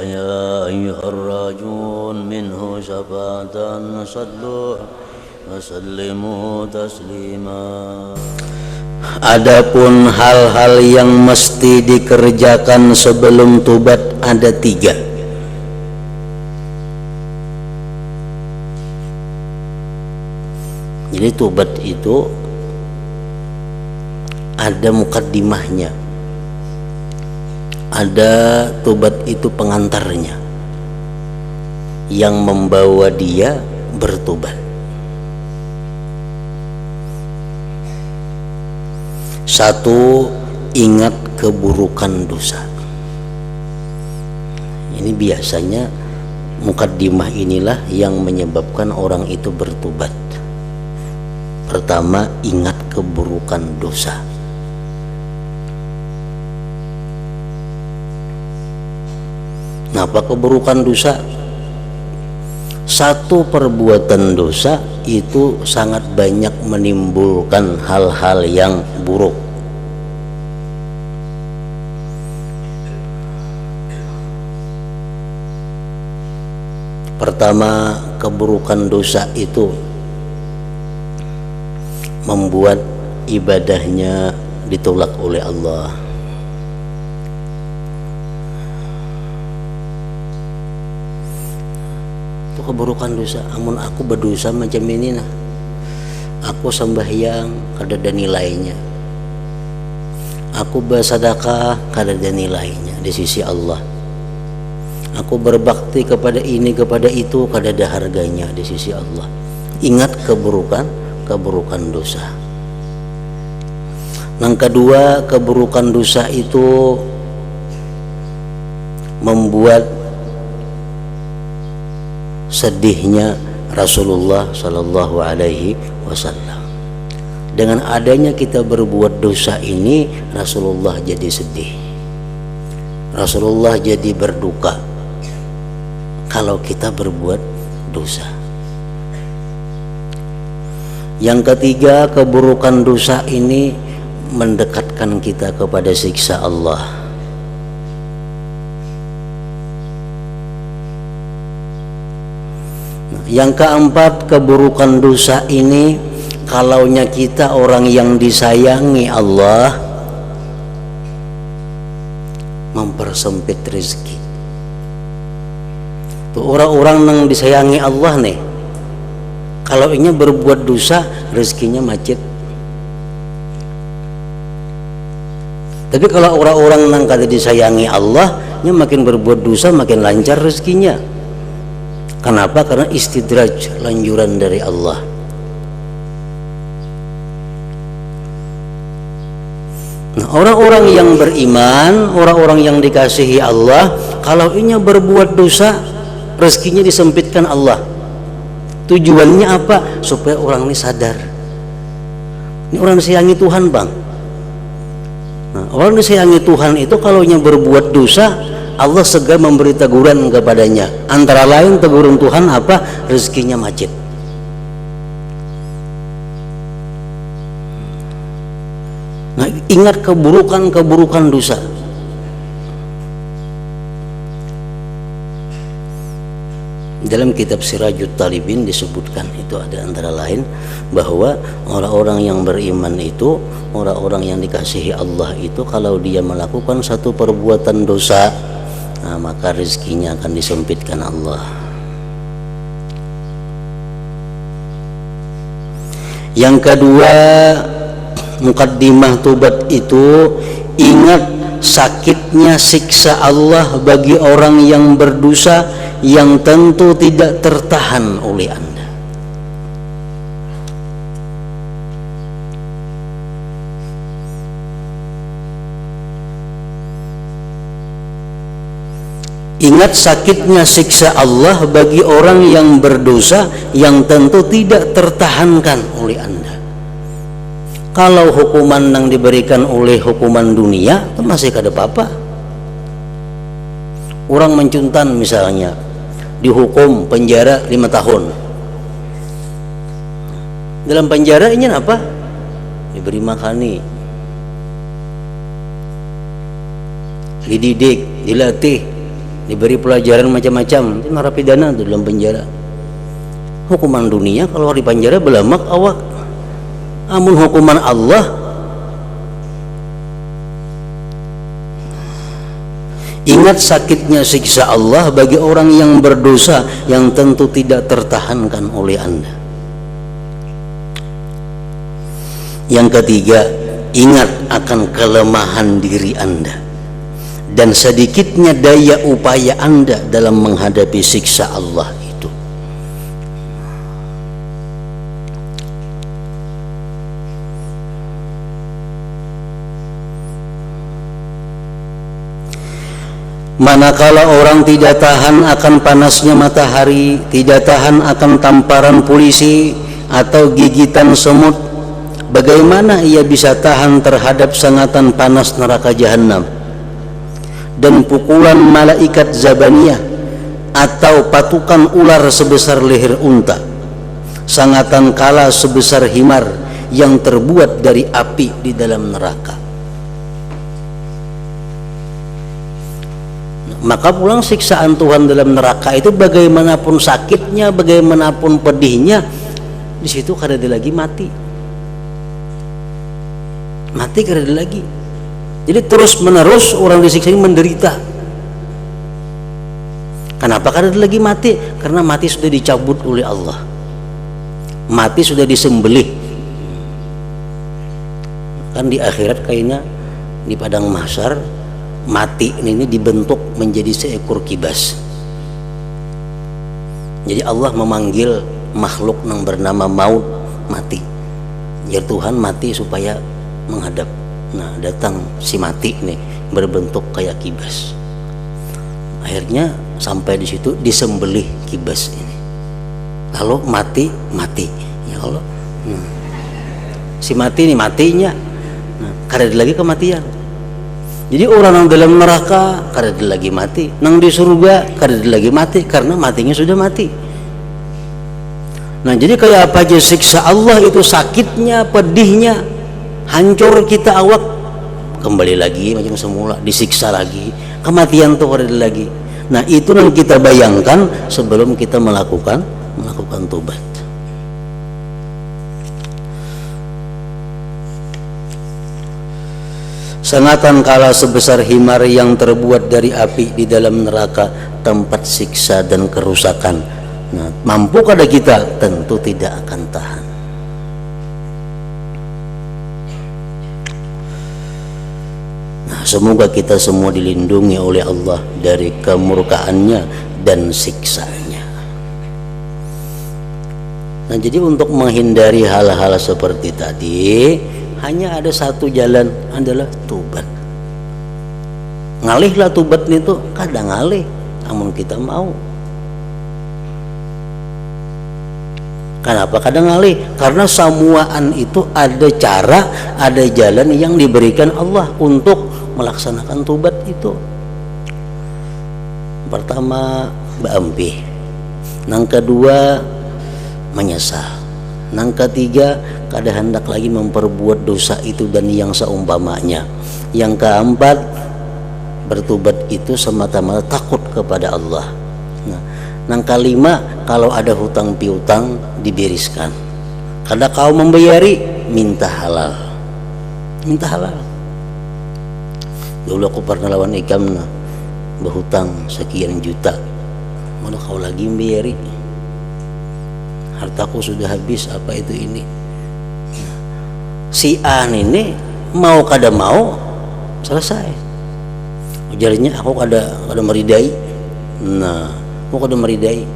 ويا أيها الراجون منه شفاعة صلوا وسلموا تسليما. Adapun hal-hal yang mesti dikerjakan sebelum tobat ada 3. Jadi tobat itu ada mukaddimahnya, ada tobat itu pengantarnya yang membawa dia bertobat. Satu, ingat keburukan dosa. Ini biasanya mukaddimah inilah yang menyebabkan orang itu bertobat. Pertama, ingat keburukan dosa. Kenapa keburukan dosa? Satu perbuatan dosa itu sangat banyak menimbulkan hal-hal yang buruk. Pertama, keburukan dosa itu membuat ibadahnya ditolak oleh Allah. Itu keburukan dosa. Amun aku berdosa macam ini nah, aku sembahyang kada ada nilainya, aku bersedekah kada ada nilainya di sisi Allah, aku berbakti kepada ini kepada itu kada ada harganya di sisi Allah. Ingat keburukan dosa. Yang kedua, keburukan dosa itu membuat sedihnya Rasulullah Shallallahu Alaihi Wasallam. Dengan adanya kita berbuat dosa ini, Rasulullah jadi sedih, Rasulullah jadi berduka kalau kita berbuat dosa. Yang ketiga, keburukan dosa ini mendekatkan kita kepada siksa Allah. Yang keempat, keburukan dosa ini kalaunya kita orang yang disayangi Allah, mempersempit rezeki. Tuh orang-orang yang disayangi Allah nih, kalau ini berbuat dosa rezekinya macet. Tapi kalau orang-orang yang kada disayangi Allah, nya makin berbuat dosa makin lancar rezekinya. Kenapa? Karena istidraj, lanjuran dari Allah. Nah, orang-orang yang beriman, orang-orang yang dikasihi Allah, kalau ini berbuat dosa, rezekinya disempitkan Allah. Tujuannya apa? Supaya orang ini sadar, ini orang disayangi Tuhan bang. Nah, orang disayangi Tuhan itu kalau nya berbuat dosa, Allah segera memberi teguran kepadanya. Antara lain teguran Tuhan apa? Rezekinya macet. Nah, ingat keburukan dosa. Dalam kitab Sirajut Talibin disebutkan itu ada antara lain bahwa orang-orang yang beriman itu, orang-orang yang dikasihi Allah itu, kalau dia melakukan satu perbuatan dosa, nah, maka rezekinya akan disempitkan Allah. Yang kedua, mukaddimah tobat itu ingat sakitnya siksa Allah bagi orang yang berdosa yang tentu tidak tertahan oleh Anda. Ingat sakitnya siksa Allah bagi orang yang berdosa yang tentu tidak tertahankan oleh Anda. Kalau hukuman yang diberikan oleh hukuman dunia itu masih kada apa-apa. Orang mencuntan misalnya dihukum penjara 5 tahun. Dalam penjara ini apa? Diberi makani, dididik, dilatih, diberi pelajaran macam-macam, itu narapidana itu dalam penjara. Hukuman dunia kalau di penjara belamak awak, amun hukuman Allah, ingat sakitnya siksa Allah bagi orang yang berdosa yang tentu tidak tertahankan oleh Anda. Yang ketiga, ingat akan kelemahan diri Anda dan sedikitnya daya upaya Anda dalam menghadapi siksa Allah itu. Manakala orang tidak tahan akan panasnya matahari, tidak tahan akan tamparan polisi atau gigitan semut, bagaimana ia bisa tahan terhadap sengatan panas neraka jahanam dan pukulan malaikat zabaniyah atau patukan ular sebesar leher unta, sengatan kala sebesar himar yang terbuat dari api di dalam neraka. Maka pulang siksaan Tuhan dalam neraka itu bagaimanapun sakitnya, bagaimanapun pedihnya, di situ kada ada lagi mati kada ada lagi. Jadi terus menerus orang disiksa ini menderita. Kenapa kada ada lagi mati? Karena mati sudah dicabut oleh Allah, mati sudah disembelih. Kan di akhirat kayaknya di padang mahsyar mati ini dibentuk menjadi seekor kibas. Jadi Allah memanggil makhluk yang bernama maut mati. Ya Tuhan, mati supaya menghadap. Nah, datang si mati nih berbentuk kayak kibas. Akhirnya sampai di situ disembelih kibas ini. Lalu mati. Ya Allah. Si mati nih matinya. Nah, kada ada lagi kematian. Jadi orang yang dalam neraka kada ada lagi mati, nang di surga kada ada lagi mati karena matinya sudah mati. Nah, jadi kayak apa aja siksa Allah itu sakitnya, pedihnya, hancur kita awak, kembali lagi macam semula, disiksa lagi, kematian tuh kada ada lagi. Nah, itu yang kita bayangkan sebelum kita melakukan tobat. Sengatan kala sebesar himar yang terbuat dari api di dalam neraka, tempat siksa dan kerusakan. Nah, mampu kada kita? Tentu tidak akan tahan. Nah, semoga kita semua dilindungi oleh Allah dari kemurkaannya dan siksanya. Nah, jadi untuk menghindari hal-hal seperti tadi, hanya ada satu jalan, adalah tobat. Ngalihlah tobat itu kadang ngalih, namun kita mau. Kenapa kadang ngalih? Karena semuaan itu ada cara, ada jalan yang diberikan Allah untuk melaksanakan tobat itu. Pertama, berampih. Yang kedua, menyesal. Yang ketiga, kada hendak lagi memperbuat dosa itu dan yang seumpamanya. Yang keempat, bertobat itu semata-mata takut kepada Allah. Nah, yang kelima, kalau ada hutang piutang dibereskan. Kada kau membayari, minta halal. Minta halal. Dulu aku pernah lawan ikam berhutang sekian juta. Mana kau lagi membayari? Hartaku sudah habis, apa itu ini. Si A ini mau kada mau selesai. Ujarnya aku kada meridai. Nah, aku kada meridai.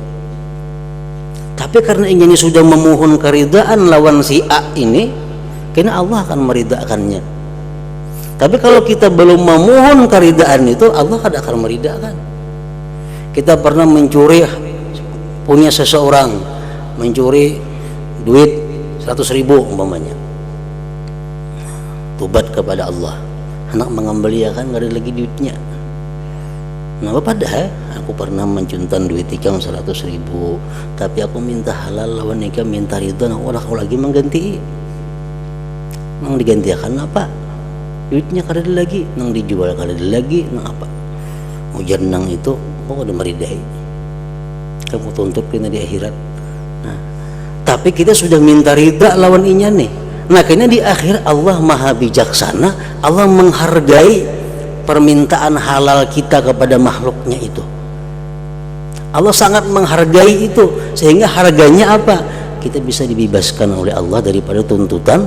Tapi karena ingin sudah memohon keridaan lawan si A ini, kena Allah akan meridakannya. Tapi kalau kita belum memohon keridaan itu, Allah kada akan meridakan. Kita pernah mencuri punya seseorang, mencuri duit 100.000 umpamanya, tobat kepada Allah, anak mengembalikan gak ada lagi duitnya. Nah, padahal aku pernah mencuntan duit ikam 100.000, tapi aku minta halal lawan ikam minta ridho, nah orang kau lagi mengganti, nang digantikan apa? Duitnya kada ada lagi, nang dijual kada ada lagi, nang apa? Ujar nang itu oh udah meridai, kamu tuntut kena di akhirat. Nah, tapi kita sudah minta ridha lawan inya nih. Nah, kayaknya di akhir Allah maha bijaksana, Allah menghargai permintaan halal kita kepada makhluknya itu. Allah sangat menghargai itu, sehingga harganya apa? Kita bisa dibebaskan oleh Allah daripada tuntutan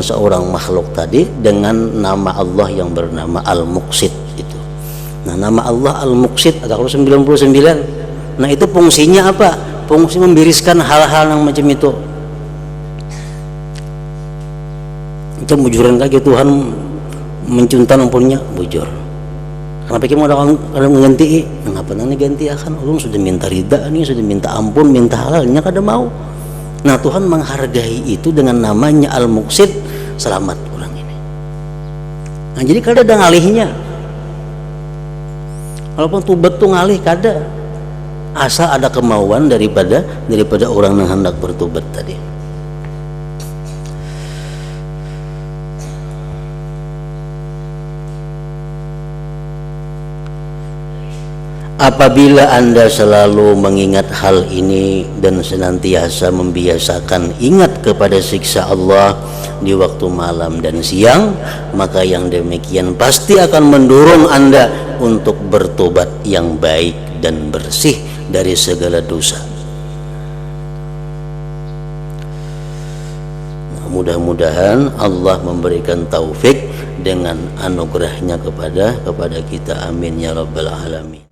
seorang makhluk tadi dengan nama Allah yang bernama Al-Muqsit itu. Nah, nama Allah Al-Muqsit ada 99. Nah, itu fungsinya apa? Fungsi membiriskan hal-hal yang macam itu. Itu bujuran kaki Tuhan mencuntan ampunnya bujur. Kenapa kita mau ada mengganti? Kenapa nanti ganti akan? Ulun sudah minta ridha nih, sudah minta ampun, minta halalnya kada mau. Nah, Tuhan menghargai itu dengan namanya Al-Muqsit, selamat orang ini. Nah, jadi kada ada ngalihnya. Walaupun tubat tuh ngalih kada, asal ada kemauan daripada orang yang hendak bertobat tadi. Apabila Anda selalu mengingat hal ini dan senantiasa membiasakan ingat kepada siksa Allah di waktu malam dan siang, maka yang demikian pasti akan mendorong Anda untuk bertobat yang baik dan bersih dari segala dosa. Mudah-mudahan Allah memberikan taufik dengan anugerahnya kepada kita. Amin ya rabbal alamin.